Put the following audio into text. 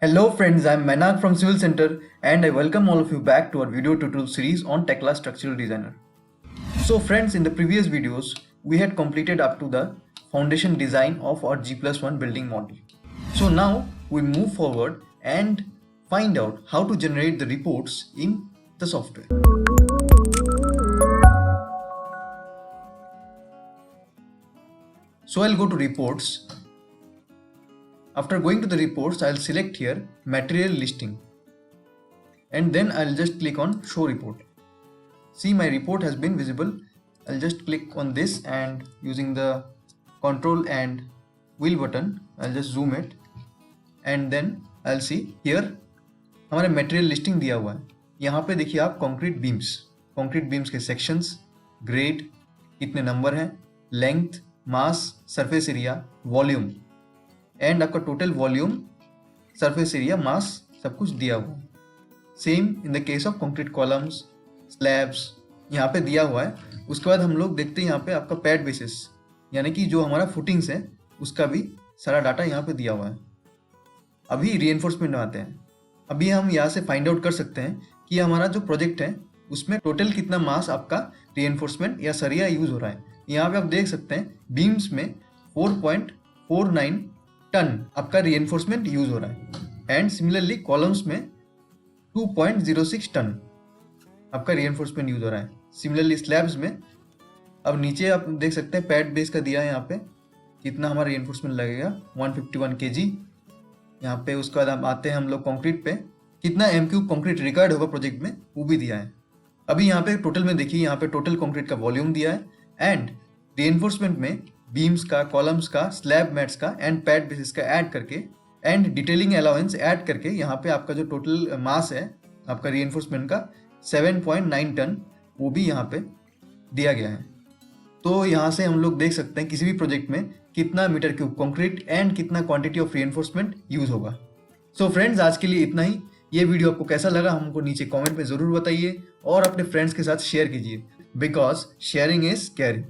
Hello friends, I am Menak from Civil Center and I welcome all of you back to our video tutorial series on Tekla Structural Designer. So friends, in the previous videos, we had completed up to the foundation design of our G+1 building model. So now we move forward and find out how to generate the reports in the software. So I'll go to reports. After going to the reports, I'll select here material listing and then I'll just click on show report. See, my report has been visible. I'll just click on this and using the control and wheel button, I'll just zoom it and then I'll see here हमारे material listing दिया हुआ है. यहाँ पे देखिए आप concrete beams के sections, grade, कितने number हैं, length, mass, surface area, volume and आपका टोटल वॉल्यूम, सरफेस एरिया, मास सब कुछ दिया हुआ है. Same in the case of concrete columns, slabs यहाँ पे दिया हुआ है. उसके बाद हम लोग देखते हैं यहाँ पे आपका पैड बेसिस यानी कि जो हमारा फुटिंग्स है उसका भी सारा डाटा यहाँ पे दिया हुआ है. अभी रीएनफोर्समेंट में आते हैं. अभी हम यहाँ से फाइंड आउट कर सकते हैं कि हमारा जो प्रोजेक्ट है उसमें टोटल कितना मास आपका रीएनफोर्समेंट या सरिया यूज हो रहा है. यहाँ पे आप देख सकते हैं बीम्स में 4.49 टन आपका रीएनफोर्समेंट यूज हो रहा है एंड सिमिलरली कॉलम्स में 2.06 टन आपका रीएनफोर्समेंट यूज हो रहा है. सिमिलरली स्लैब्स में अब नीचे आप देख सकते हैं पैड बेस का दिया है यहाँ पे कितना हमारा रीएनफोर्समेंट लगेगा 151 kg यहाँ पे. उसके बाद हम आते हैं हम लोग कंक्रीट पे कितना m³ कंक्रीट रिक्वायर्ड होगा प्रोजेक्ट में वो भी दिया है. अभी यहाँ पे टोटल में देखिए यहाँ पे टोटल कंक्रीट का वॉल्यूम दिया है एंड रीएनफोर्समेंट में बीम्स का, कॉलम्स का, स्लैब मैट्स का एंड पैड बेसिस का ऐड करके एंड डिटेलिंग अलाउंस ऐड करके यहाँ पे आपका जो टोटल मास है आपका रीएनफोर्समेंट का 7.9 टन वो भी यहाँ पे दिया गया है. तो यहाँ से हम लोग देख सकते हैं किसी भी प्रोजेक्ट में कितना मीटर क्यूब कंक्रीट एंड कितना क्वांटिटी ऑफ रीएनफोर्समेंट यूज होगा. सो फ्रेंड्स, आज के लिए इतना ही. ये वीडियो आपको कैसा लगा हमको नीचे कॉमेंट में जरूर बताइए और अपने फ्रेंड्स के साथ शेयर कीजिए बिकॉज शेयरिंग इज केयरिंग.